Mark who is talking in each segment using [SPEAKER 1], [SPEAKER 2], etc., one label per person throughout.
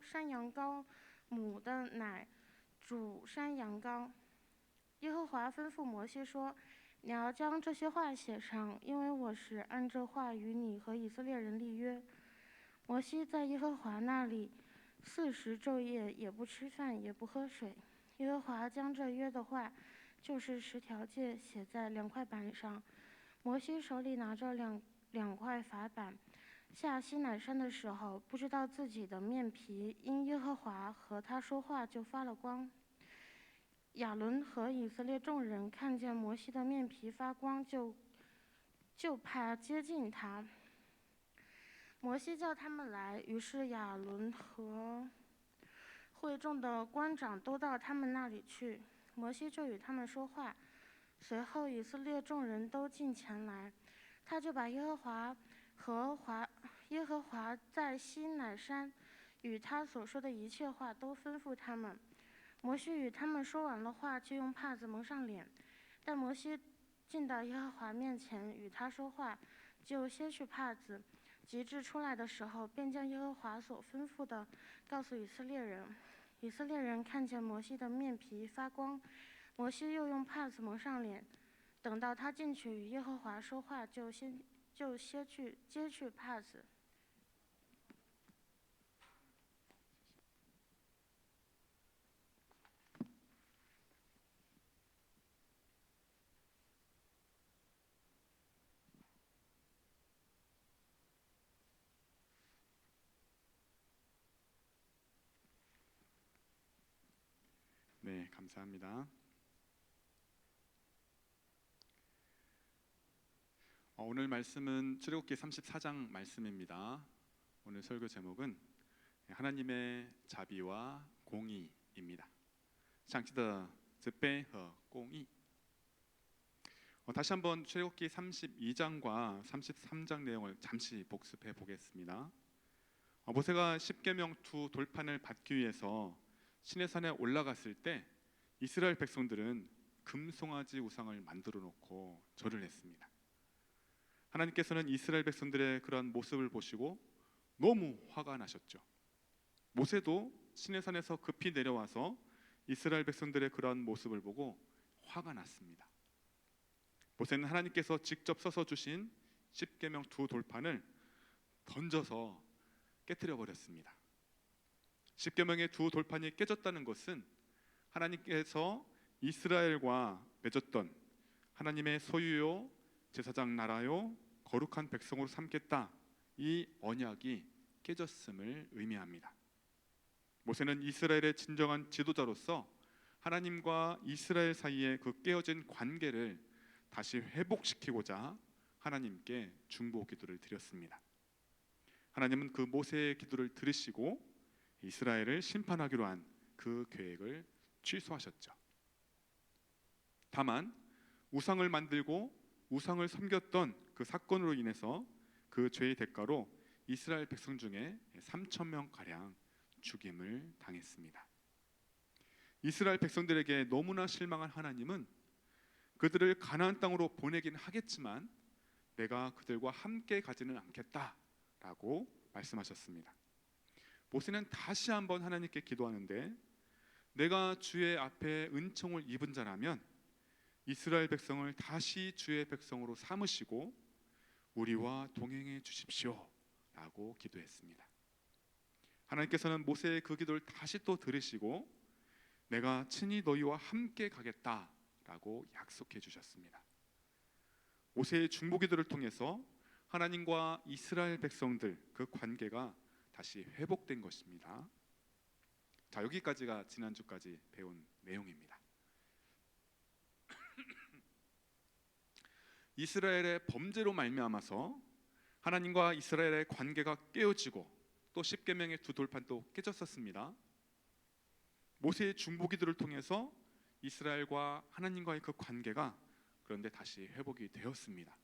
[SPEAKER 1] 山羊羔母的奶煮山羊羔。耶和华吩咐摩西说：“你要将这些话写上，因为我是按这话与你和以色列人立约。”摩西在耶和华那里40昼夜，也不吃饭，也不喝水。耶和华将这约的话，就是10条诫，写在2块板上。摩西手里拿着两块法板，下西乃山的时候，不知道自己的面皮因耶和华和他说话就发了光。亚伦和以色列众人看见摩西的面皮发光，就怕接近他。摩西叫他们来，于是亚伦和会众的官长都到他们那里去。摩西就与他们说话。随后以色列众人都进前来，他就把耶和华在西乃山与他所说的一切话都吩咐他们。摩西与他们说完了话，就用帕子蒙上脸。但摩西进到耶和华面前与他说话，就卸去帕子。及至出来的时候，便将耶和华所吩咐的告诉以色列人。以色列人看见摩西的面皮发光，摩西又用帕子蒙上脸。等到他进去与耶和华说话，就揭去帕子。
[SPEAKER 2] 네, 감사합니다. 오늘 말씀은 출애굽기 34장 말씀입니다. 오늘 설교 제목은 하나님의 자비와 공의입니다. 上期的慈悲和公义. 다시 한번 출애굽기 32장과 33장 내용을 잠시 복습해 보겠습니다. 모세가 십계명 두 돌판을 받기 위해서 시내산에 올라갔을 때 이스라엘 백성들은 금송아지 우상을 만들어 놓고 절을 했습니다. 하나님께서는 이스라엘 백성들의 그러한 모습을 보시고 너무 화가 나셨죠. 모세도 시내산에서 급히 내려와서 이스라엘 백성들의 그러한 모습을 보고 화가 났습니다. 모세는 하나님께서 직접 써서 주신 십계명 두 돌판을 던져서 깨뜨려 버렸습니다. 십계명의 두 돌판이 깨졌다는 것은 하나님께서 이스라엘과 맺었던 하나님의 소유요 제사장 나라요 거룩한 백성으로 삼겠다, 이 언약이 깨졌음을 의미합니다. 모세는 이스라엘의 진정한 지도자로서 하나님과 이스라엘 사이의 그 깨어진 관계를 다시 회복시키고자 하나님께 중보 기도를 드렸습니다. 하나님은 그 모세의 기도를 들으시고 이스라엘을 심판하기로 한 그 계획을 취소하셨죠. 다만 우상을 만들고 우상을 섬겼던 그 사건으로 인해서 그 죄의 대가로 이스라엘 백성 중에 3,000명 가량 죽임을 당했습니다. 이스라엘 백성들에게 너무나 실망한 하나님은 그들을 가나안 땅으로 보내긴 하겠지만 내가 그들과 함께 가지는 않겠다라고 말씀하셨습니다. 모세는 다시 한번 하나님께 기도하는데, 내가 주의 앞에 은총을 입은 자라면 이스라엘 백성을 다시 주의 백성으로 삼으시고 우리와 동행해 주십시오 라고 기도했습니다. 하나님께서는 모세의 그 기도를 다시 또 들으시고 내가 친히 너희와 함께 가겠다라고 약속해 주셨습니다. 모세의 중보 기도를 통해서 하나님과 이스라엘 백성들 그 관계가 다시 회복된 것입니다. 자, 여기까지가 지난주까지 배운 내용입니다. 이스라엘의 범죄로 말미암아서 하나님과 이스라엘의 관계가 깨어지고 또 십계명의 두 돌판도 깨졌었습니다. 모세의 중보 기도를 통해서 이스라엘과 하나님과의 그 관계가 그런데 다시 회복이 되었습니다.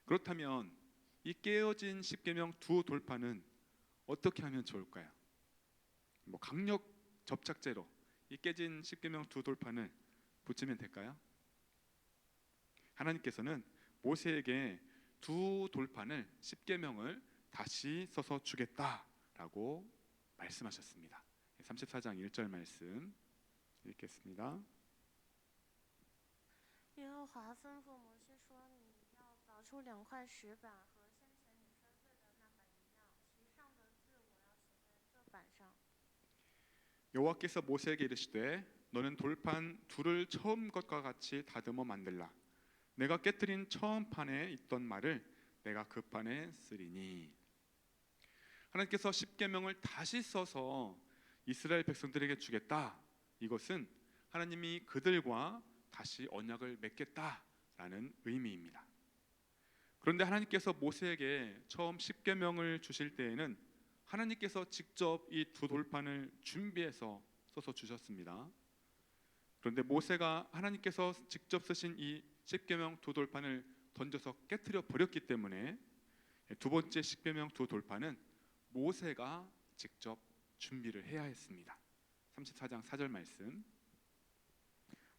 [SPEAKER 2] 그렇다면 이 깨어진 십계명 두 돌판은 어떻게 하면 좋을까요? 강력 접착제로 이 깨진 십계명 두 돌판을 붙이면 될까요? 하나님께서는 모세에게 두 돌판을 십계명을 다시 써서 주겠다라고 말씀하셨습니다. 34장 1절 말씀 읽겠습니다.
[SPEAKER 1] 耶和华吩咐摩西说：“你要凿出2块石板，和先前你摔碎的那板一样，其上的字我要写在这板上。”
[SPEAKER 2] 여호와께서 모세에게 이르시되 너는 돌판 둘을 처음 것과 같이 다듬어 만들라. 내가 깨뜨린 처음 판에 있던 말을 내가 그 판에 쓰리니. 하나님께서 십계명을 다시 써서 이스라엘 백성들에게 주겠다. 이것은 하나님이 그들과 다시 언약을 맺겠다라는 의미입니다. 그런데 하나님께서 모세에게 처음 십계명을 주실 때에는 하나님께서 직접 이 두 돌판을 준비해서 써서 주셨습니다. 그런데 모세가 하나님께서 직접 쓰신 이 십계명 두 돌판을 던져서 깨트려 버렸기 때문에 두 번째 십계명 두 돌판은 모세가 직접 준비를 해야 했습니다. 34장 4절 말씀.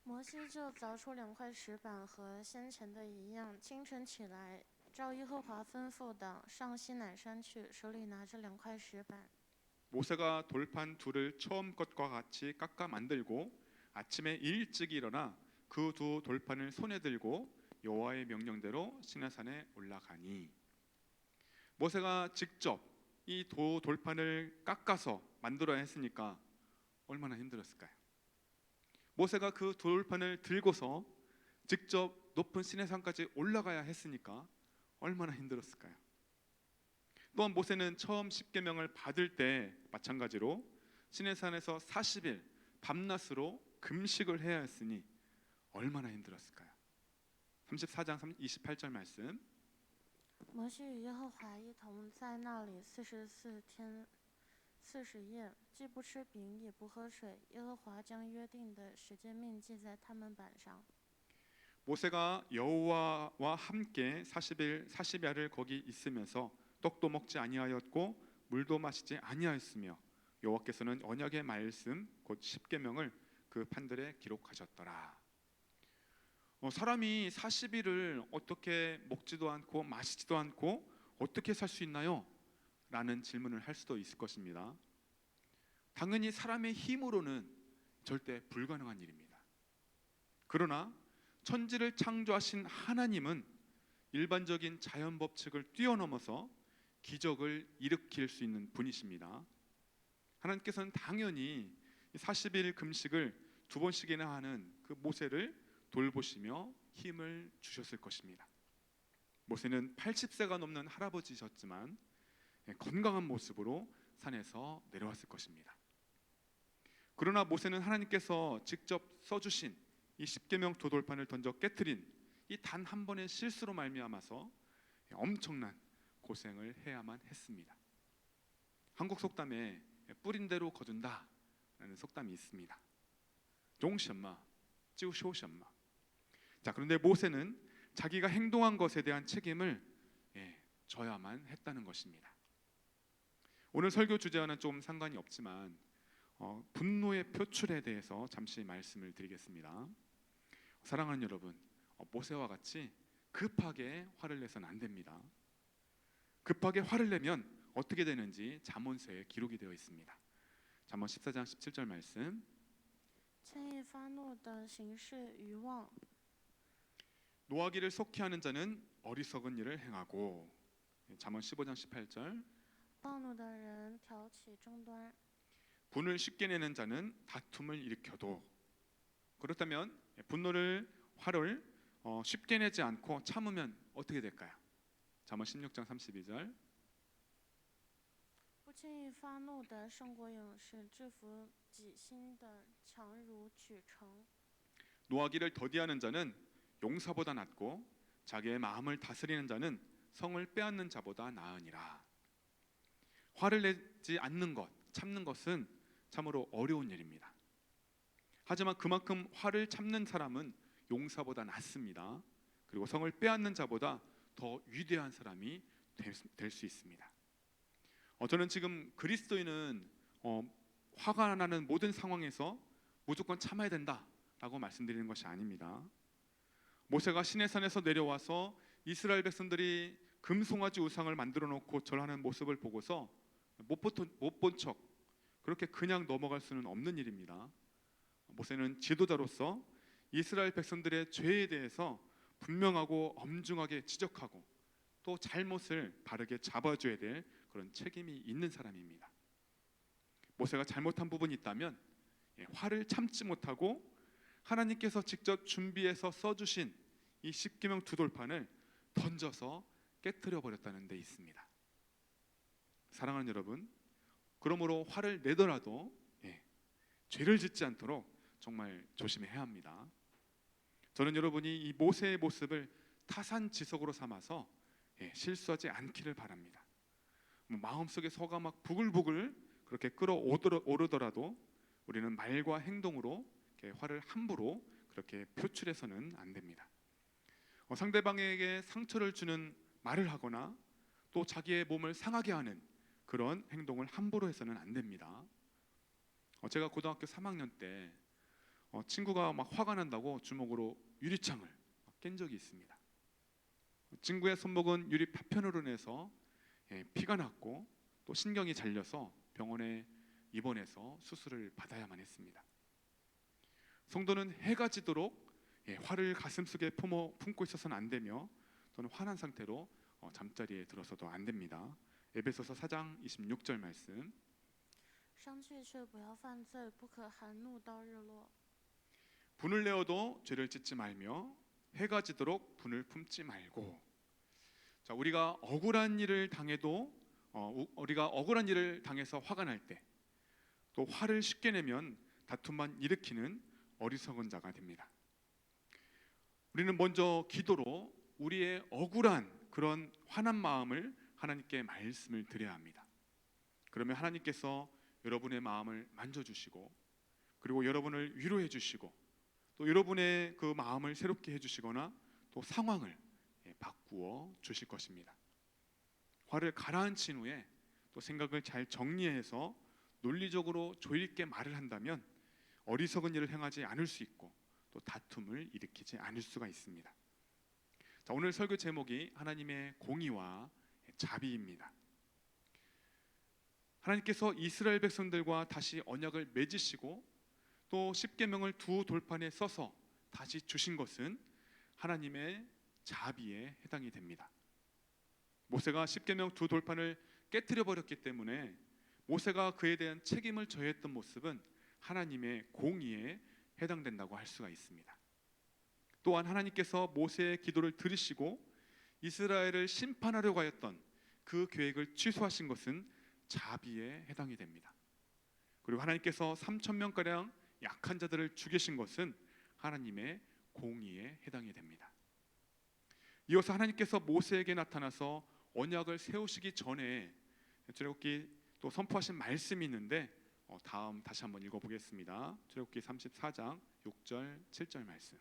[SPEAKER 1] 摩西就凿出2块石板，和先前的一样。清晨起来，照耶和华吩咐的，上西乃山去，手里拿着2块石板。
[SPEAKER 2] 모세가 돌판 둘을 처음 것과 같이 깎아 만들고 아침에 일찍 일어나 그 두 돌판을 손에 들고 여호와의 명령대로 시내산에 올라가니. 모세가 직접 이 두 돌판을 깎아서 만들어야 했으니까 얼마나 힘들었을까요? 모세가 그 돌판을 들고서 직접 높은 시내산까지 올라가야 했으니까 얼마나 힘들었을까요? 또한 모세는 처음 십계명을 받을 때 마찬가지로 시내산에서 40일 밤낮으로 금식을 해야 했으니 얼마나 힘들었을까요? 34장 28절 말씀.
[SPEAKER 1] 摩西与耶和华一同在那里44天40夜，既不吃饼，也不喝水。耶和华将约定的时间命记在他们板上。
[SPEAKER 2] 모세가 여호와와 함께 40일 40야를 거기 있으면서 떡도 먹지 아니하였고 물도 마시지 아니하였으며 여호와께서는 언약의 말씀 곧 십계명을 그 판들에 기록하셨더라. 사람이 40일을 어떻게 먹지도 않고 마시지도 않고 어떻게 살 수 있나요? 라는 질문을 할 수도 있을 것입니다. 당연히 사람의 힘으로는 절대 불가능한 일입니다. 그러나 천지를 창조하신 하나님은 일반적인 자연 법칙을 뛰어넘어서 기적을 일으킬 수 있는 분이십니다. 하나님께서는 당연히 40일 금식을 2번씩이나 하는 그 모세를 돌보시며 힘을 주셨을 것입니다. 모세는 80세가 넘는 할아버지셨지만 건강한 모습으로 산에서 내려왔을 것입니다. 그러나 모세는 하나님께서 직접 써주신 이 십계명 두 돌판을 던져 깨트린 이 단 한 번의 실수로 말미암아서 엄청난 고생을 해야만 했습니다. 한국 속담에 뿌린 대로 거둔다라는 속담이 있습니다. 종셔마, 찌우쇼셔마. 자, 그런데 모세는 자기가 행동한 것에 대한 책임을 져야만 했다는 것입니다. 오늘 설교 주제와는 좀 상관이 없지만 분노의 표출에 대해서 잠시 말씀을 드리겠습니다. 사랑하는 여러분, 모세와 같이 급하게 화를 내서는 안 됩니다. 급하게 화를 내면 어떻게 되는지 잠언서에 기록이 되어 있습니다. 잠언 14장 17절 말씀.
[SPEAKER 1] 轻易发怒的行事愚妄，
[SPEAKER 2] 노하기를 속히 하는 자는 어리석은 일을 행하고. 잠언 15장 18절.
[SPEAKER 1] 暴怒的人挑起争端，
[SPEAKER 2] 분을 쉽게 내는 자는 다툼을 일으켜도. 그렇다면 분노를 화를 쉽게 내지 않고 참으면 어떻게 될까요? 잠언 16장 32절.
[SPEAKER 1] 不轻易发怒的胜过勇士，制服己心的强如取城。
[SPEAKER 2] 노하기를 더디하는 자는 용사보다 낫고 자기의 마음을 다스리는 자는 성을 빼앗는 자보다 나으니라. 화를 내지 않는 것, 참는 것은 참으로 어려운 일입니다. 하지만 그만큼 화를 참는 사람은 용사보다 낫습니다. 그리고 성을 빼앗는 자보다 더 위대한 사람이 될 수 있습니다. 저는 지금 그리스도인은 화가 나는 모든 상황에서 무조건 참아야 된다라고 말씀드리는 것이 아닙니다. 모세가 시내산에서 내려와서 이스라엘 백성들이 금송아지 우상을 만들어 놓고 절하는 모습을 보고서 못 본 척 그렇게 그냥 넘어갈 수는 없는 일입니다. 모세는 지도자로서 이스라엘 백성들의 죄에 대해서 분명하고 엄중하게 지적하고 또 잘못을 바르게 잡아줘야 될 그런 책임이 있는 사람입니다. 모세가 잘못한 부분이 있다면 화를 참지 못하고 하나님께서 직접 준비해서 써주신 이 십계명 두 돌판을 던져서 깨뜨려 버렸다는 데 있습니다. 사랑하는 여러분, 그러므로 화를 내더라도 죄를 짓지 않도록 정말 조심해야 합니다. 저는 여러분이 이 모세의 모습을 타산지석으로 삼아서 실수하지 않기를 바랍니다. 마음속에 서가 막 부글부글 그렇게 끓어오르더라도 우리는 말과 행동으로 화를 함부로 그렇게 표출해서는 안 됩니다. 상대방에게 상처를 주는 말을 하거나 또 자기의 몸을 상하게 하는 그런 행동을 함부로 해서는 안 됩니다. 제가 고등학교 3학년 때 친구가 막 화가 난다고 주먹으로 유리창을 깬 적이 있습니다. 친구의 손목은 유리 파편으로 인해서 피가 났고 또 신경이 잘려서 병원에 입원해서 수술을 받아야만 했습니다. 성도는 해가 지도록 화를 가슴속에 품고 있어서는 안 되며 또는 화난 상태로 잠자리에 들어서도 안 됩니다. 에베소서 4장 26절 말씀.
[SPEAKER 1] 生气却不要犯罪，不可含怒到日落。
[SPEAKER 2] 분을 내어도 죄를 짓지 말며 해가 지도록 분을 품지 말고. 자, 우리가 억울한 일을 당해도 우리가 억울한 일을 당해서 화가 날 때 또 화를 쉽게 내면 다툼만 일으키는 어리석은 자가 됩니다. 우리는 먼저 기도로 우리의 억울한 그런 화난 마음을 하나님께 말씀을 드려야 합니다. 그러면 하나님께서 여러분의 마음을 만져주시고 그리고 여러분을 위로해 주시고 또 여러분의 그 마음을 새롭게 해주시거나 또 상황을 바꾸어 주실 것입니다. 화를 가라앉힌 후에 또 생각을 잘 정리해서 논리적으로 조리 있게 말을 한다면 어리석은 일을 행하지 않을 수 있고 또 다툼을 일으키지 않을 수가 있습니다. 자, 오늘 설교 제목이 하나님의 공의와 자비입니다. 하나님께서 이스라엘 백성들과 다시 언약을 맺으시고 또 십계명을 두 돌판에 써서 다시 주신 것은 하나님의 자비에 해당이 됩니다. 모세가 십계명 두 돌판을 깨뜨려 버렸기 때문에 모세가 그에 대한 책임을 져야 했던 모습은 하나님의 공의에 해당된다고 할 수가 있습니다. 또한 하나님께서 모세의 기도를 들으시고 이스라엘을 심판하려고 하였던 그 계획을 취소하신 것은 자비에 해당이 됩니다. 그리고 하나님께서 3,000명가량 약한 자들을 죽이신 것은 하나님의 공의에 해당이 됩니다. 이어서 하나님께서 모세에게 나타나서 언약을 세우시기 전에 출애굽기 또 선포하신 말씀이 있는데 다음 다시 한번 읽어보겠습니다. 출애굽기 34장 6절 7절 말씀.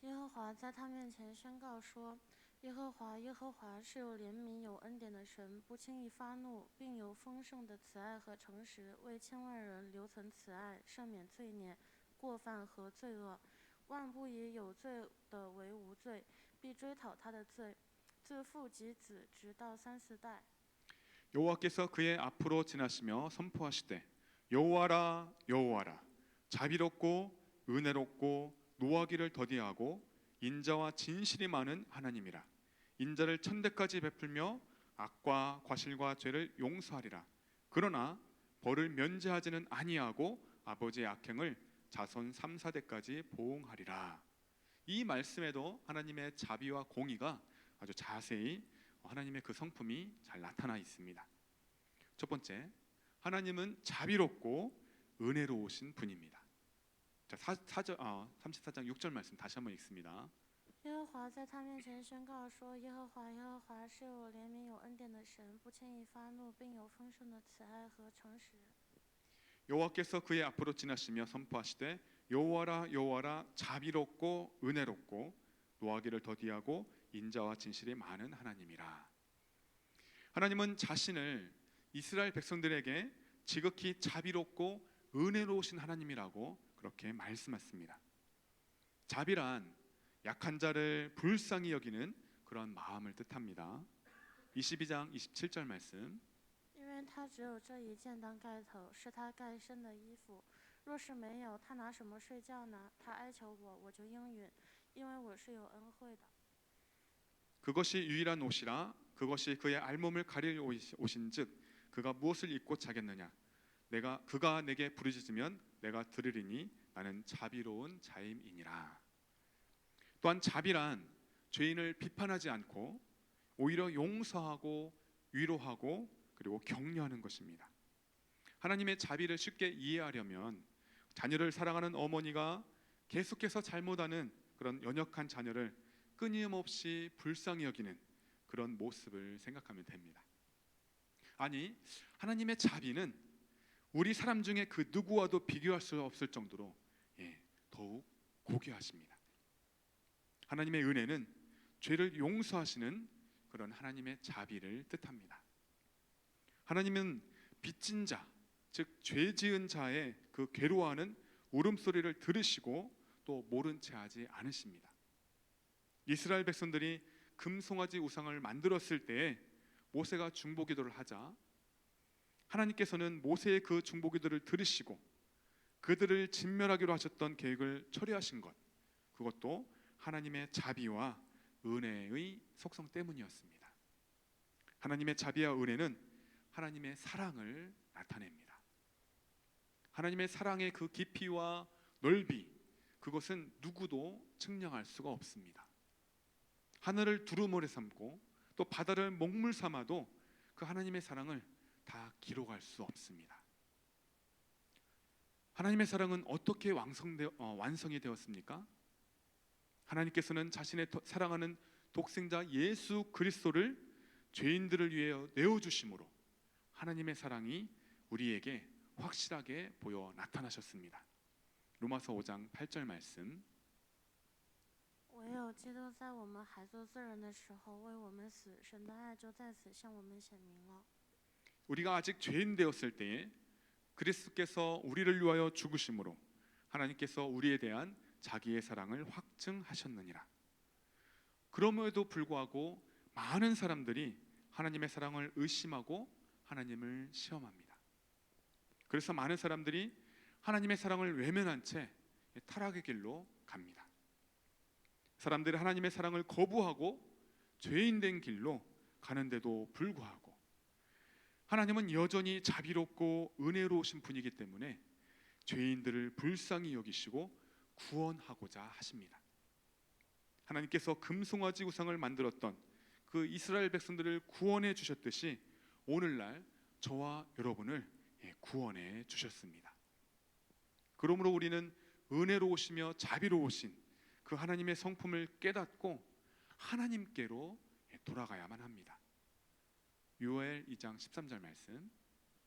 [SPEAKER 1] 耶和华在他面前宣告说：耶和华是有怜悯有恩典的神，不轻易发怒，并有丰盛的慈爱和诚实，为千万人留存慈爱，赦免罪孽、过犯和罪恶。万不以有罪的为无罪，必追讨他的罪，自父及子，直到3、4代。
[SPEAKER 2] 여호와께서 그의 앞으로 지나시며 선포하시되 여호와라 여호와라 자비롭고 은혜롭고 노하기를 더디하고 인자와 진실이 많은 하나님이라. 인자를 천대까지 베풀며 악과 과실과 죄를 용서하리라. 그러나 벌을 면제하지는 아니하고 아버지의 악행을 자손 3, 4대까지 보응하리라. 이 말씀에도 하나님의 자비와 공의가 아주 자세히 하나님의 그 성품이 잘 나타나 있습니다. 첫 번째, 하나님은 자비롭고 은혜로우신 분입니다. 자, 34장 6절 말씀 다시 한번 읽습니다.
[SPEAKER 1] 耶和华在他面前宣告说：耶和华是有怜悯有恩典的神，不轻易发怒，并有丰盛的慈爱和诚实。
[SPEAKER 2] 여호와께서 그의 앞으로 지나시며 선포하시되 여호와라 여호와라 자비롭고 은혜롭고 노하기를 더디하고 인자와 진실이 많은 하나님이라. 하나님은 자신을 이스라엘 백성들에게 지극히 자비롭고 은혜로우신 하나님이라고 그렇게 말씀하십니다. 자비란 약한 자를 불쌍히 여기는 그런 마음을 뜻합니다. 22장 27절 말씀.
[SPEAKER 1] 因为为他只有这一件当盖头，是他盖身的衣服。若是没有，他拿什么睡觉呢？他哀求我，我就应允，因为我是有恩惠的。
[SPEAKER 2] 그것이 유일한 옷이라 그것이 그의 알몸을 가릴 옷인즉 그가 무엇을 입고 자겠느냐 그가 내게 부르짖으면 내가 들으리니 나는 자비로운 자임이니라. 또한 자비란 죄인을 비판하지 않고 오히려 용서하고 위로하고 그리고 격려하는 것입니다. 하나님의 자비를 쉽게 이해하려면 자녀를 사랑하는 어머니가 계속해서 잘못하는 그런 연약한 자녀를 끊임없이 불쌍히 여기는 그런 모습을 생각하면 됩니다. 아니, 하나님의 자비는 우리 사람 중에 그 누구와도 비교할 수 없을 정도로 더욱 고귀하십니다. 하나님의 은혜는 죄를 용서하시는 그런 하나님의 자비를 뜻합니다. 하나님은 빚진 자, 즉 죄 지은 자의 그 괴로워하는 울음소리를 들으시고 또 모른 채 하지 않으십니다. 이스라엘 백성들이 금송아지 우상을 만들었을 때에 모세가 중보기도를 하자 하나님께서는 모세의 그 중보기도를 들으시고 그들을 진멸하기로 하셨던 계획을 처리하신 것, 그것도 하나님의 자비와 은혜의 속성 때문이었습니다. 하나님의 자비와 은혜는 하나님의 사랑을 나타냅니다. 하나님의 사랑의 그 깊이와 넓이, 그것은 누구도 측량할 수가 없습니다. 하늘을 두루모래 삼고 또 바다를 먹물 삼아도 그 하나님의 사랑을 다 기록할 수 없습니다. 하나님의 사랑은 어떻게 완성이 되었습니까? 하나님께서는 자신의 사랑하는 독생자 예수 그리스도를 죄인들을 위해 내어주심으로 하나님의 사랑이 우리에게 확실하게 보여 나타나셨습니다. 로마서 5장 8절 말씀.
[SPEAKER 1] 唯有基督在我们还做罪人的时候为我们死，神的爱就在此向我们显明了。
[SPEAKER 2] 우리가 아직 죄인 되었을 때에 그리스도께서 우리를 위하여 죽으심으로 하나님께서 우리에 대한 자기의 사랑을 확증하셨느니라. 그럼에도 불구하고 많은 사람들이 하나님의 사랑을 의심하고 하나님을 시험합니다. 그래서 많은 사람들이 하나님의 사랑을 외면한 채 타락의 길로 갑니다. 사람들이 하나님의 사랑을 거부하고 죄인 된 길로 가는데도 불구하고 하나님은 여전히 자비롭고 은혜로우신 분이기 때문에 죄인들을 불쌍히 여기시고 구원하고자 하십니다. 하나님께서 금송아지 우상을 만들었던 그 이스라엘 백성들을 구원해 주셨듯이 오늘날 저와 여러분을 구원해 주셨습니다. 그러므로 우리는 은혜로우시며 자비로우신 그 하나님의 성품을 깨닫고 하나님께로 돌아가야만 합니다. 요엘 2장 13절 말씀.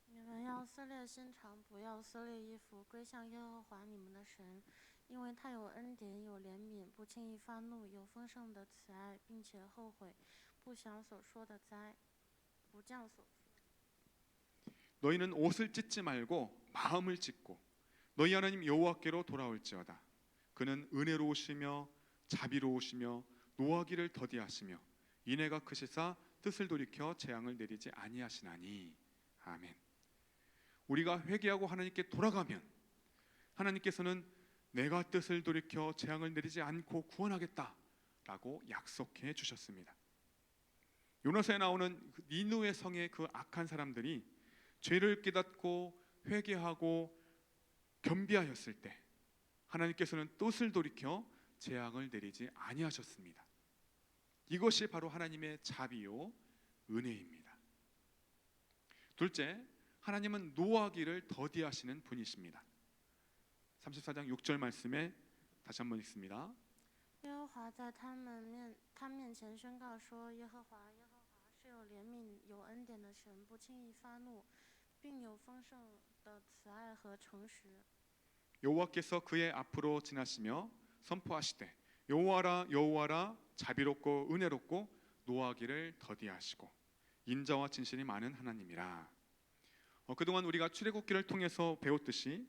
[SPEAKER 1] 你们要撕裂心肠，不要撕裂衣服，归向耶和华你们的神，因为他有恩典，有怜悯，不轻易发怒，有丰盛的慈爱，并且后悔，不想所说的灾，不降所说。
[SPEAKER 2] 너희는 옷을 찢지 말고 마음을 찢고 너희 하나님 여호와께로 돌아올지어다. 그는 은혜로우시며 자비로우시며 노하기를 더디하시며 인애가 크시사 뜻을 돌이켜 재앙을 내리지 아니하시나니. 아멘. 우리가 회개하고 하나님께 돌아가면 하나님께서는 내가 뜻을 돌이켜 재앙을 내리지 않고 구원하겠다라고 약속해 주셨습니다. 요나서에 나오는 니느웨 성의 그 악한 사람들이 죄를 깨닫고 회개하고 겸비하였을 때 하나님께서는 뜻을 돌이켜 재앙을 내리지 아니하셨습니다. 이것이 바로 하나님의 자비요 은혜입니다. 둘째, 하나님은 노하기를 더디하시는 분이십니다. 34장 6절 말씀에 다시 한번 읽습니다.
[SPEAKER 1] 耶和华在他面前宣告说：耶和华是有怜悯、有恩典的神，不轻易发怒，并有丰盛的慈爱和诚实。
[SPEAKER 2] 여호와께서 그의 앞으로 지나시며 선포하시되 여호와라 여호와라 자비롭고 은혜롭고 노하기를 더디하시고 인자와 진실이 많은 하나님이라. 그동안 우리가 출애굽기를 통해서 배웠듯이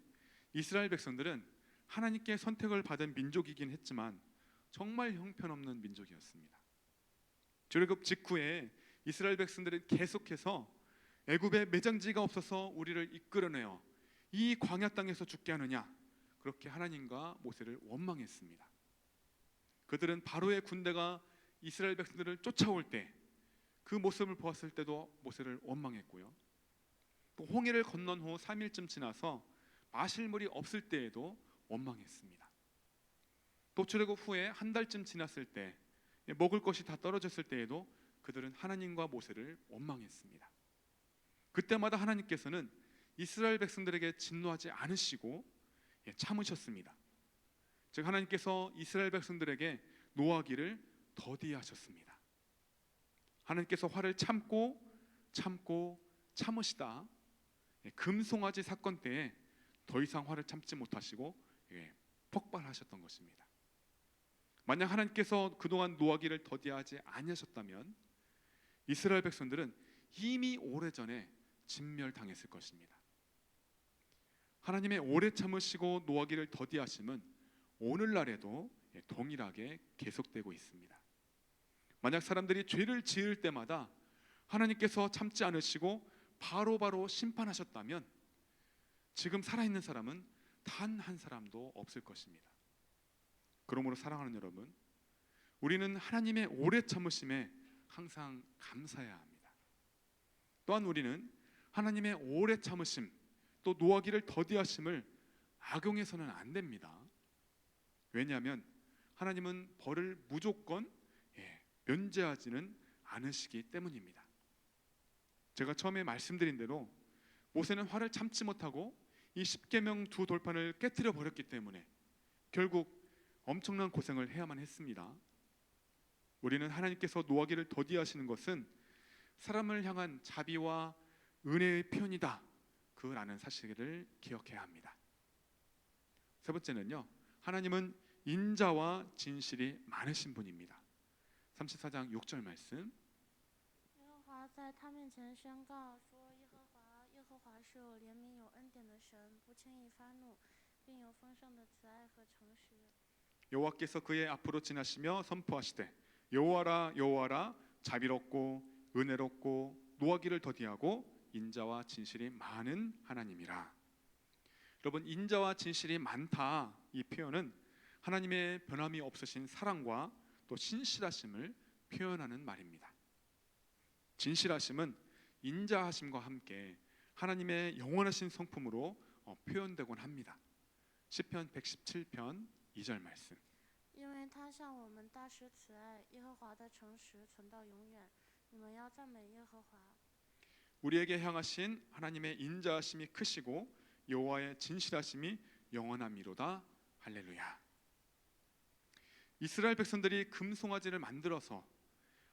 [SPEAKER 2] 이스라엘 백성들은 하나님께 선택을 받은 민족이긴 했지만 정말 형편없는 민족이었습니다. 출애굽 직후에 이스라엘 백성들은 계속해서 애굽에 매장지가 없어서 우리를 이끌어내어 이 광야 땅에서 죽게 하느냐, 그렇게 하나님과 모세를 원망했습니다. 그들은 바로의 군대가 이스라엘 백성들을 쫓아올 때 그 모습을 보았을 때도 모세를 원망했고요. 또 홍해를 건넌 후 3일쯤 지나서 마실 물이 없을 때에도 원망했습니다. 또 출애굽 후에 한 달쯤 지났을 때 먹을 것이 다 떨어졌을 때에도 그들은 하나님과 모세를 원망했습니다. 그때마다 하나님께서는 이스라엘 백성들에게 진노하지 않으시고 참으셨습니다. 즉 하나님께서 이스라엘 백성들에게 노하기를 더디하셨습니다. 하나님께서 화를 참고 참으시다 금송아지 사건 때에 더 이상 화를 참지 못하시고 폭발하셨던 것입니다. 만약 하나님께서 그동안 노하기를 더디하지 아니하셨다면 이스라엘 백성들은 이미 오래전에 진멸당했을 것입니다. 하나님의 오래 참으시고 노하기를 더디하심은 오늘날에도 동일하게 계속되고 있습니다. 만약 사람들이 죄를 지을 때마다 하나님께서 참지 않으시고 바로바로 심판하셨다면 지금 살아있는 사람은 단 한 사람도 없을 것입니다. 그러므로 사랑하는 여러분, 우리는 하나님의 오래 참으심에 항상 감사해야 합니다. 또한 우리는 하나님의 오래 참으심 또 노하기를 더디하심을 악용해서는 안 됩니다. 왜냐하면 하나님은 벌을 무조건 면제하지는 않으시기 때문입니다. 제가 처음에 말씀드린 대로 모세는 화를 참지 못하고 이 십계명 두 돌판을 깨뜨려 버렸기 때문에 결국 엄청난 고생을 해야만 했습니다. 우리는 하나님께서 노하기를 더디하시는 것은 사람을 향한 자비와 은혜의 표현이다 그라는 사실을 기억해야 합니다. 세 번째는요, 하나님은 인자와 진실이 많으신 분입니다. 34장 6절 말씀.
[SPEAKER 1] 耶和华在他面前宣告说：耶和华是有怜悯、有恩典的神，不轻易发怒，并有丰盛的慈爱和诚实。
[SPEAKER 2] 여호와께서 그의 앞으로 지나시며 선포하시되 여호와라 여호와라 자비롭고 은혜롭고 노하기를 더디하고 인자와 진실이 많은 하나님이라. 여러분, 인자와 진실이 많다 이 표현은 하나님의 변함이 없으신 사랑과 또 신실하심을 표현하는 말입니다. 진실하심은 인자하심과 함께 하나님의 영원하신 성품으로 표현되곤 합니다. 시편 117편 2절 말씀.
[SPEAKER 1] 因为他向我们大施慈爱，耶和华的诚实存到永远。你们要赞美耶和华。
[SPEAKER 2] 우리에게 향하신 하나님의 인자하심이 크시고 여호와의 진실하심이 영원함이로다. 할렐루야. 이스라엘 백성들이 금송아지를 만들어서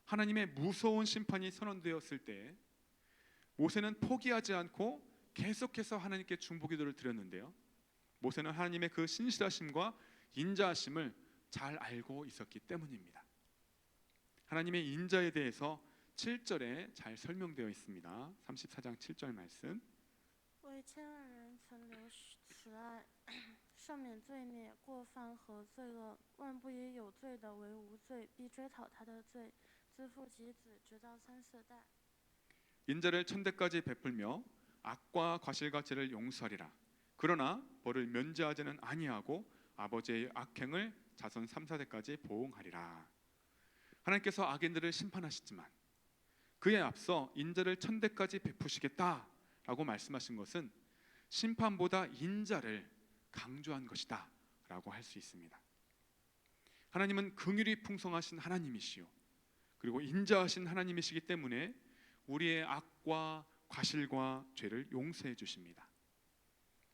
[SPEAKER 2] 하나님의 무서운 심판이 선언되었을 때 모세는 포기하지 않고 계속해서 하나님께 중보기도를 드렸는데요, 모세는 하나님의 그 신실하심과 인자하심을 잘 알고 있었기 때문입니다. 하나님의 인자에 대해서 7절에 잘 설명되어 있습니다. 34장 7절 말씀.
[SPEAKER 1] 为千万人存留慈爱，赦免罪孽、过犯和罪恶，万不以有罪的为无罪，必追讨他的罪，自父及子，直到三四代。
[SPEAKER 2] 인자를 천대까지 베풀며 악과 과실과 죄를 용서하리라. 그러나 벌을 면제하지는 아니하고 아버지의 악행을 자손 3, 4대까지 보응하리라. 하나님께서 악인들을 심판하시지만 그에 앞서 인자를 천대까지 베푸시겠다라고 말씀하신 것은 심판보다 인자를 강조한 것이다 라고 할 수 있습니다. 하나님은 긍휼이 풍성하신 하나님이시요 그리고 인자하신 하나님이시기 때문에 우리의 악과 과실과 죄를 용서해 주십니다.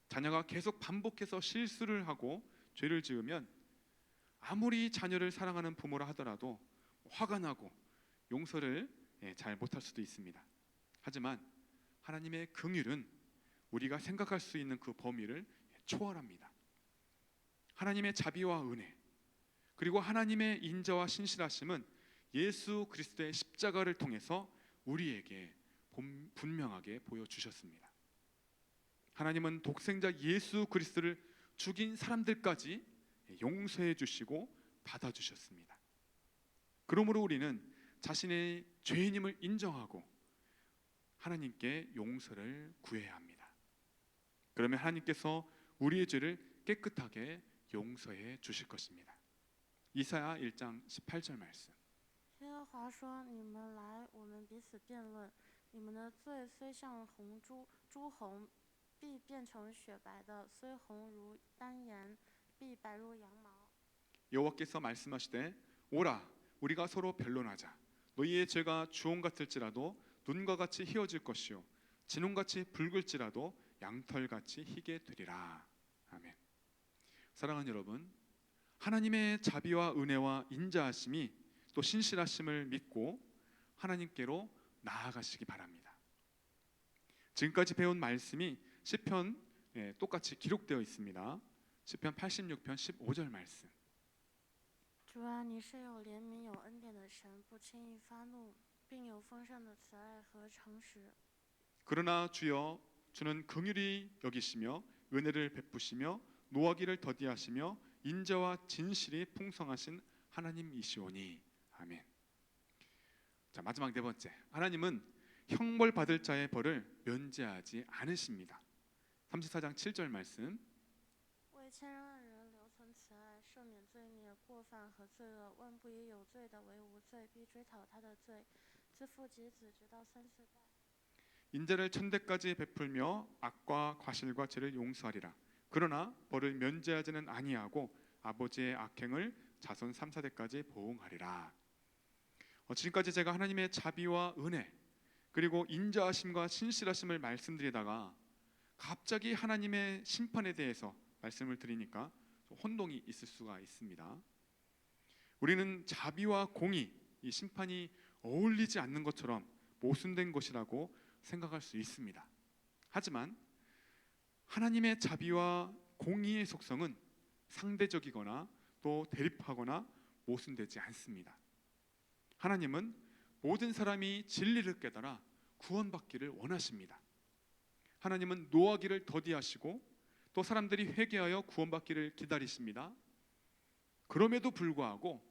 [SPEAKER 2] 자녀가 계속 반복해서 실수를 하고 죄를 지으면 아무리 자녀를 사랑하는 부모라 하더라도 화가 나고 용서를 잘 못할 수도 있습니다. 하지만 하나님의 긍휼은 우리가 생각할 수 있는 그 범위를 초월합니다. 하나님의 자비와 은혜 그리고 하나님의 인자와 신실하심은 예수 그리스도의 십자가를 통해서 우리에게 분명하게 보여주셨습니다. 하나님은 독생자 예수 그리스도를 죽인 사람들까지 용서해 주시고 받아주셨습니다. 그러므로 우리는 자신의 죄인임을 인정하고 하나님께 용서를 구해야 합니다. 그러면 하나님께서 우리의 죄를 깨끗하게 용서해 주실 것입니다. 이사야 1장 18절 말씀.
[SPEAKER 1] 耶和华说：“你们来，我们彼此辩论。你们的罪虽像红朱红，必变成雪白的；虽红如丹颜，必白如羊毛。”
[SPEAKER 2] 여호와께서 말씀하시되 오라 우리가 서로 변론하자. 너희의 죄가 주홍 같을지라도 눈과 같이 희어질 것이요 진홍같이 붉을지라도 양털같이 희게 되리라. 아멘. 사랑하는 여러분, 하나님의 자비와 은혜와 인자하심이 또 신실하심을 믿고 하나님께로 나아가시기 바랍니다. 지금까지 배운 말씀이 시편 똑같이 기록되어 있습니다. 시편 86편 15절 말씀.
[SPEAKER 1] 主啊，你是有怜悯、有恩典的神，不轻易发怒，并有丰盛的慈爱和诚实。
[SPEAKER 2] 그러나 주여 주는 긍휼히 여기시며 은혜를 베푸시며 노하기를 더디하시며 인자와 진실이 풍성하신 하나님이시오니. 아멘. 자, 마지막 네 번째. 하나님은 형벌 받을 자의 벌을 면제하지 않으십니다. 34장 7절 말씀.
[SPEAKER 1] 为谦让的人留存慈爱，赦免罪孽、过犯和罪恶，万不以有罪的为无罪，必追讨他的罪，自父及子，直到三四代。
[SPEAKER 2] 인자를 천대까지 베풀며 악과 과실과 죄를 용서하리라. 그러나 벌을 면제하지는 아니하고 아버지의 악행을 자손 3, 4대까지 보응하리라. 지금까지 제가 하나님의 자비와 은혜 그리고 인자하심과 신실하심을 말씀드리다가 갑자기 하나님의 심판에 대해서 말씀을 드리니까 혼동이 있을 수가 있습니다. 우리는 자비와 공의, 이 심판이 어울리지 않는 것처럼 모순된 것이라고 생각할 수 있습니다. 하지만 하나님의 자비와 공의의 속성은 상대적이거나 또 대립하거나 모순되지 않습니다. 하나님은 모든 사람이 진리를 깨달아 구원받기를 원하십니다. 하나님은 노하기를 더디하시고 또 사람들이 회개하여 구원받기를 기다리십니다. 그럼에도 불구하고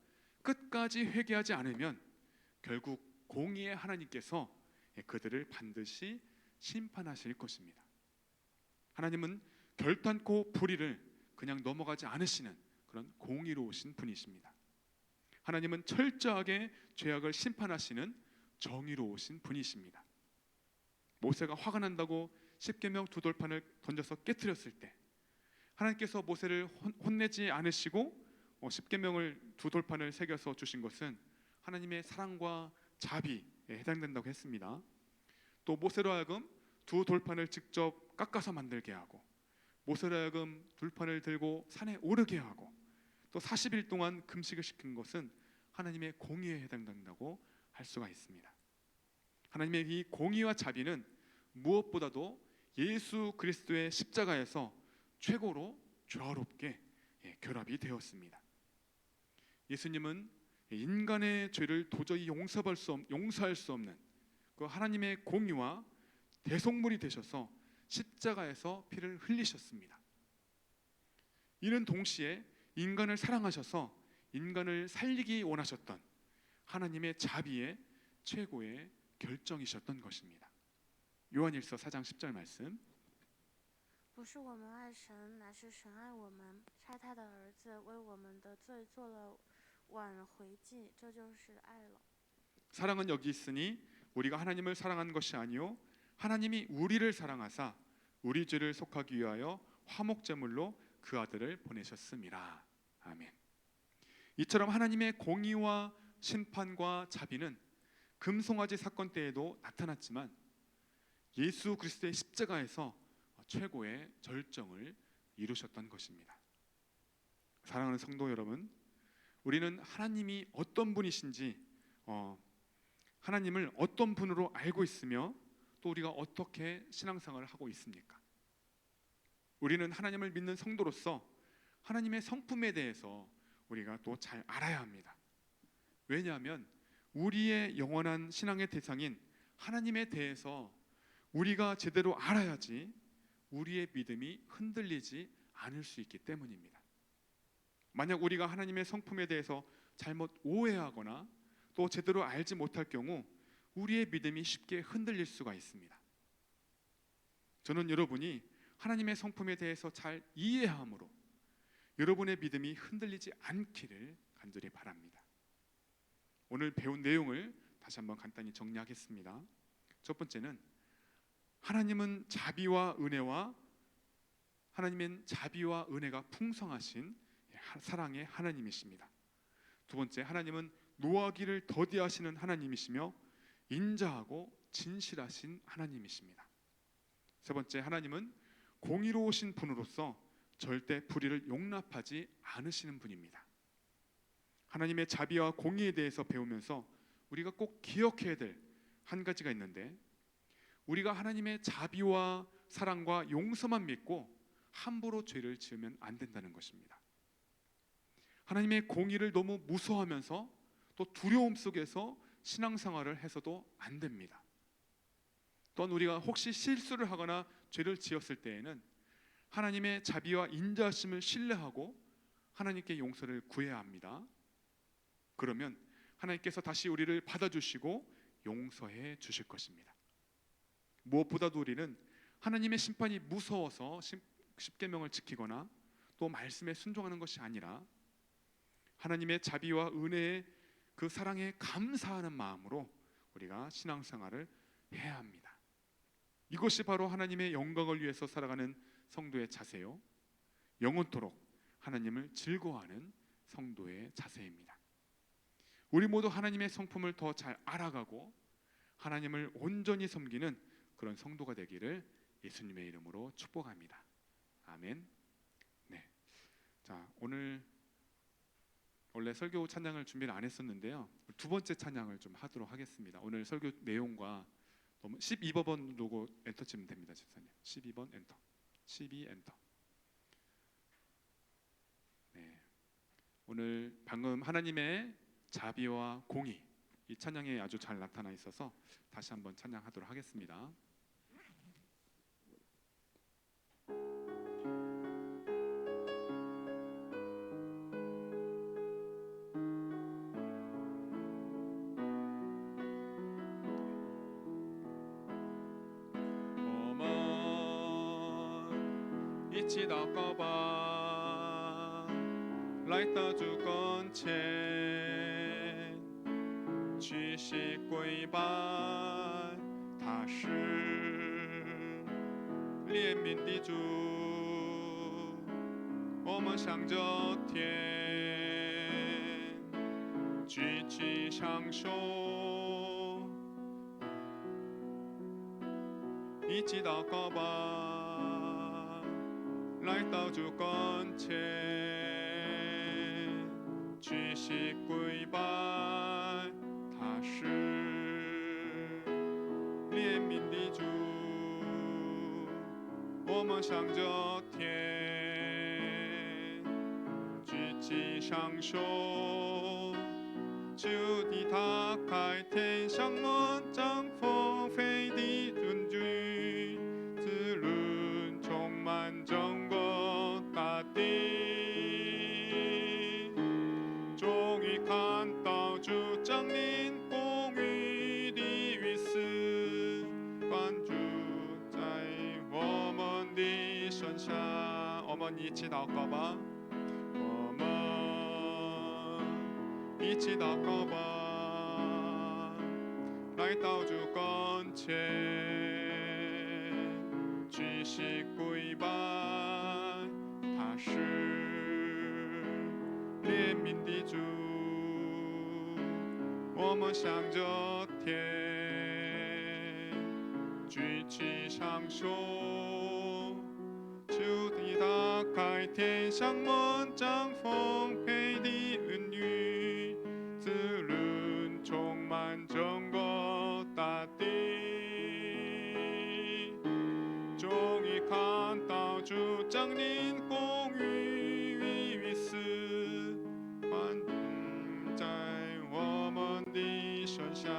[SPEAKER 2] 끝까지 회개하지 않으면 결국 공의의 하나님께서 그들을 반드시 심판하실 것입니다. 하나님은 결단코 불의를 그냥 넘어가지 않으시는 그런 공의로우신 분이십니다. 하나님은 철저하게 죄악을 심판하시는 정의로우신 분이십니다. 모세가 화가 난다고 십계명 두 돌판을 던져서 깨트렸을 때 하나님께서 모세를 혼내지 않으시고 십계명을 두 돌판을 새겨서 주신 것은 하나님의 사랑과 자비에 해당된다고 했습니다. 또 모세로 하여금 두 돌판을 직접 깎아서 만들게 하고 모세로 하여금 돌판을 들고 산에 오르게 하고 또 40일 동안 금식을 시킨 것은 하나님의 공의에 해당된다고 할 수가 있습니다. 하나님의 이 공의와 자비는 무엇보다도 예수 그리스도의 십자가에서 최고로 조화롭게 결합이 되었습니다. 예수님은 인간의 죄를 도저히 용서할 수 없는 그 하나님의 공의와 대속물이 되셔서 십자가에서 피를 흘리셨습니다. 이는 동시에 인간을 사랑하셔서 인간을 살리기 원하셨던 하나님의 자비의 최고의 결정이셨던 것입니다. 요한일서 4장 10절 말씀.
[SPEAKER 1] 不是我们爱神，乃是神爱我们，差他的儿子为我们的罪做了挽回祭，这就是爱了。
[SPEAKER 2] 사랑은 여기 있으니 우리가 하나님을 사랑한 것이 아니요 하나님이 우리를 사랑하사 우리 죄를 속하기 위하여 화목제물로 그 아들을 보내셨음이라. 아멘. 이처럼 하나님의 공의와 심판과 자비는 금송아지 사건 때에도 나타났지만 예수 그리스도의 십자가에서 최고의 절정을 이루셨던 것입니다. 사랑하는 성도 여러분, 우리는 하나님이 어떤 분이신지 하나님을 어떤 분으로 알고 있으며 또 우리가 어떻게 신앙생활을 하고 있습니까? 우리는 하나님을 믿는 성도로서 하나님의 성품에 대해서 우리가 또 잘 알아야 합니다. 왜냐하면 우리의 영원한 신앙의 대상인 하나님에 대해서 우리가 제대로 알아야지 우리의 믿음이 흔들리지 않을 수 있기 때문입니다. 만약 우리가 하나님의 성품에 대해서 잘못 오해하거나 또 제대로 알지 못할 경우 우리의 믿음이 쉽게 흔들릴 수가 있습니다. 저는 여러분이 하나님의 성품에 대해서 잘 이해함으로 여러분의 믿음이 흔들리지 않기를 간절히 바랍니다. 오늘 배운 내용을 다시 한번 간단히 정리하겠습니다. 첫 번째는 하나님은 자비와 은혜가 풍성하신 사랑의 하나님이십니다. 두 번째, 하나님은 노하기를 더디하시는 하나님이시며 인자하고 진실하신 하나님이십니다. 세 번째, 하나님은 공의로우신 분으로서 절대 불의를 용납하지 않으시는 분입니다. 하나님의 자비와 공의에 대해서 배우면서 우리가 꼭 기억해야 될 한 가지가 있는데, 우리가 하나님의 자비와 사랑과 용서만 믿고 함부로 죄를 지으면 안 된다는 것입니다. 하나님의 공의를 너무 무서워하면서 또 두려움 속에서 신앙생활을 해서도 안 됩니다. 또한 우리가 혹시 실수를 하거나 죄를 지었을 때에는 하나님의 자비와 인자하심을 신뢰하고 하나님께 용서를 구해야 합니다. 그러면 하나님께서 다시 우리를 받아주시고 용서해 주실 것입니다. 무엇보다도 우리는 하나님의 심판이 무서워서 십계명을 지키거나 또 말씀에 순종하는 것이 아니라 하나님의 자비와 은혜의 그 사랑에 감사하는 마음으로 우리가 신앙생활을 해야 합니다. 이것이 바로 하나님의 영광을 위해서 살아가는 성도의 자세요, 영원토록 하나님을 즐거워하는 성도의 자세입니다. 우리 모두 하나님의 성품을 더 잘 알아가고 하나님을 온전히 섬기는 그런 성도가 되기를 예수님의 이름으로 축복합니다. 아멘. 네. 자, 오늘 원래 설교 찬양을 준비를 안 했었는데요. 두 번째 찬양을 좀 하도록 하겠습니다. 오늘 설교 내용과 12번 누르고 엔터 치면 됩니다, 집사님. 12번 엔터. 12 엔터. 네. 오늘 방금 하나님의 자비와 공의, 이 찬양에 아주 잘 나타나 있어서 다시 한번 찬양하도록 하겠습니다.一起祷告吧，来到主跟前，屈膝跪拜，他是怜悯的主，我们向着天，举起双手，一起祷告吧。来到主跟前，屈膝跪拜，他是怜悯的主，我们向着天，举起双手，求你打开天上门，将风飞的准据，滋润充满整个大地，终于看到主降临公义的雨丝，关注在我们的身上。我们一起祷告吧，我们一起祷告吧，来到主跟前，屈膝跪拜，他是怜悯的主，我们向着天，举起双手，求你打开天上门，将丰沛的恩雨滋润充满整个大地，终于看到主降临公义与雨丝，环在我们的身上，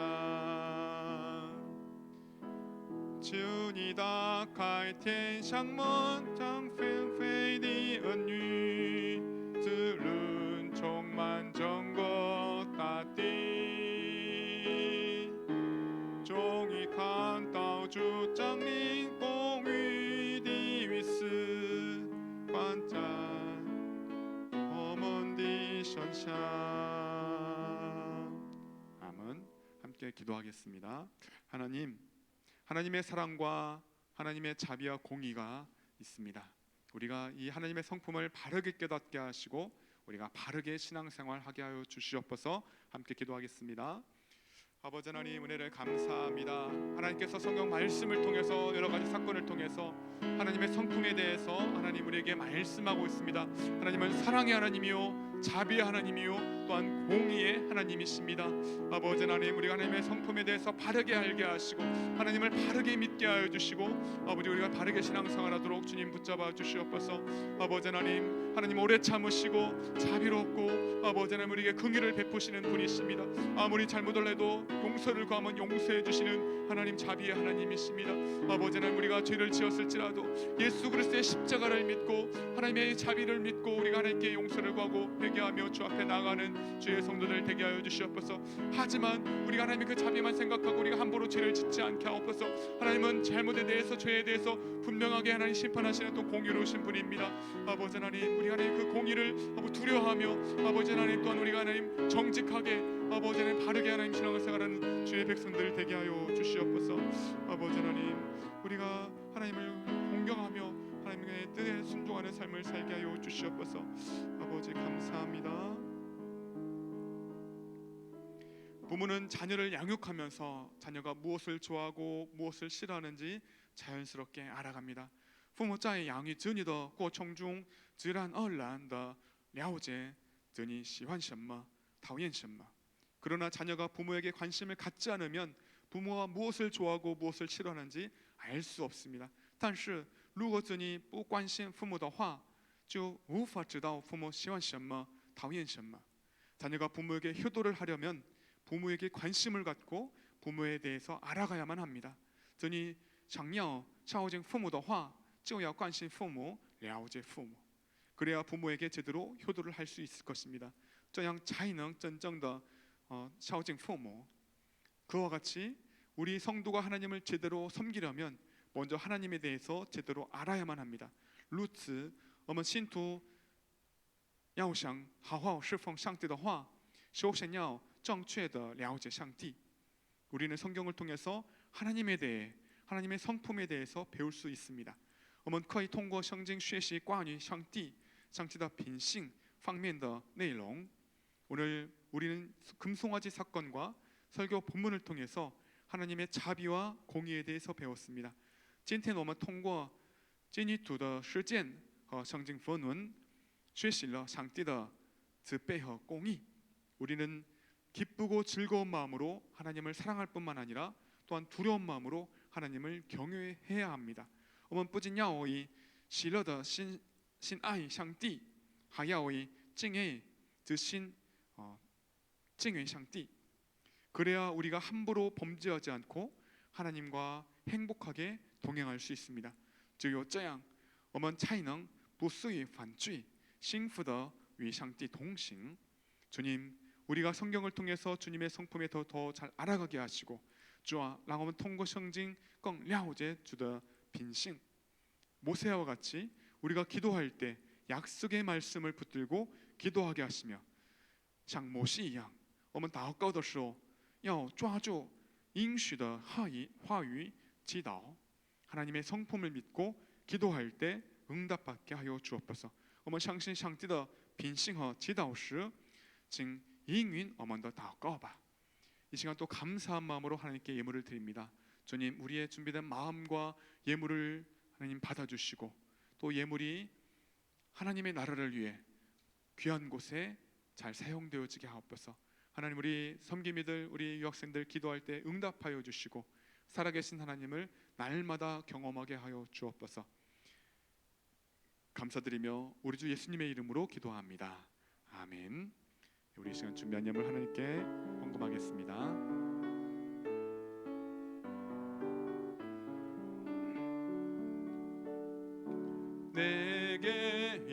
[SPEAKER 2] 求你打开天上门，将丰沛的恩雨滋润充满整个大地， 함께 기도하겠습니다. 하나님, 하나님의 사랑과 하나님의 자비와 공의가 있습니다. 우리가 이 하나님의 성품을 바르게 깨닫게 하시고 우리가 바르게 신앙생활하게 하여 주시옵소서. 함께 기도하겠습니다. 아버지 하나님, 은혜를 감사합니다. 하나님께서 성경 말씀을 통해서 여러 가지 사건을 통해서 하나님의 성품에 대해서 하나님 우리에게 말씀하고 있습니다. 하나님은 사랑의 하나님이요 자비의 하나님이요 또한 공의의 하나님이십니다. 아버지 하나님, 우리가 하나님의 성품에 대해서 바르게 알게 하시고 하나님을 바르게 믿게 하여 주시고 아버지 우리가 바르게 신앙생활하도록 주님 붙잡아 주시옵소서. 아버지 하나님, 하나님 오래 참으시고 자비롭고 아버지 하나님 우리에게 긍휼을 베푸시는 분이십니다. 아무리 잘못을 해도 용서를 구하면 용서해 주시는 하나님 자비의 하나님이십니다. 아버지 하나님, 우리가 죄를 지었을지라도 예수 그리스도의 십자가를 믿고 하나님의 자비를 믿고 우리가 하나님께 용서를 구하고 회개하며 주 앞에 나가는 주의 성도들 되게 하여 주시옵소서. 하지만 우리가 하나님의 그 자비만 생각하고 우리가 함부로 죄를 짓지 않게 하옵소서. 하나님은 잘못에 대해서 죄에 대해서 분명하게 하나님 심판하시는 또 공의로우신 분입니다. 아버지 하나님, 우리 하나님 그 공의를 두려워하며 아버지 하나님 또한 우리가 하나님 정직하게 아버지 하나님 바르게 하나님 신앙생활하는 주의 백성들 되게 하여 주시옵소서. 아버지 하나님, 우리가 하나님을 공경하며 하나님의 뜻에 순종하는 삶을 살게 하여 주시옵소서. 아버지 감사합니다. 부모는 자녀를 양육하면서 자녀가 무엇을 좋아하고 무엇을 싫어하는지 자연스럽게 알아갑니다. 父母在养育子女的过程中自然而然地了解子女喜欢什么讨厌什么。 그러나 자녀가 부모에게 관심을 갖지 않으면 부모가 무엇을 좋아하고 무엇을 싫어하는지 알 수 없습니다. 但是如果子女不关心父母的话，就无法知道父母喜欢什么讨厌什么。 자녀가 부모에게 효도를 하려면 부모에게 관심을 갖고 부모에 대해서 알아가야만 합니다. 子女想要孝敬父母的话，就要关心父母，了解父母。 그래야 부모에게 제대로 효도를 할 수 있을 것입니다. 这样才能真正的孝敬父母。 그와 같이 우리 성도가 하나님을 제대로 섬기려면 먼저 하나님에 대해서 제대로 알아야만 합니다. 如此，我们信徒要想好好侍奉上帝的话，首先要正确的了解上帝。 우리는 성경을 통해서 하나님에 대해 하나님의 성품에 대해서 배울 수 있습니다. 我们可以通过圣经学习关于上帝的品性方面的内容。 오늘 우리는 금송아지 사건과 설교 본문을 통해서 하나님의 자비와 공의에 대해서 배웠습니다. 今天我们通过基督徒的事件和圣经本文学习了上帝的慈悲和公义。 우리는 기쁘고 즐거운 마음으로 하나님을 사랑할 뿐만 아니라 또한 두려운 마음으로 하나님을 경외해야 합니다. 我们不仅要以喜乐的心爱上帝，还要以敬畏之心敬畏上帝。 그래야 우리가 함부로 범죄하지 않고 하나님과 행복하게 동행할 수 있습니다. 只有这样，我们才能不随意犯罪，幸福地与上帝同行。 주님, 우리가 성경을 통해서 주님의 성품에 더 잘 알아가게 하시고, 주와 让我们通过圣经更了解主的品性。 모세와 같이 우리가 기도할 때 약속의 말씀을 붙들고 기도하게 하시며, 像摩西一样，我们祷告的时候要抓住应许的话语祈祷。 하나님의 성품을 믿고 기도할 때 응답받게 하여 주옵소서. 我们相信上帝的品性和祈祷时，请应允我们的祷告吧。 이 시간 또 감사한 마음으로 하나님께 예물을 드립니다. 주님, 우리의 준비된 마음과 예물을 하나님 받아주시고 또 예물이 하나님의 나라를 위해 귀한 곳에 잘 사용되어지게 하옵소서. 하나님, 우리 섬김이들, 우리 유학생들 기도할 때 응답하여 주시고 살아계신 하나님을 날마다 경험하게 하여 주옵소서. 감사드리며 우리 주 예수님의 이름으로 기도합니다. 아멘. 우리 시간 준비한 예물 하나님께 헌금하겠습니다. 내게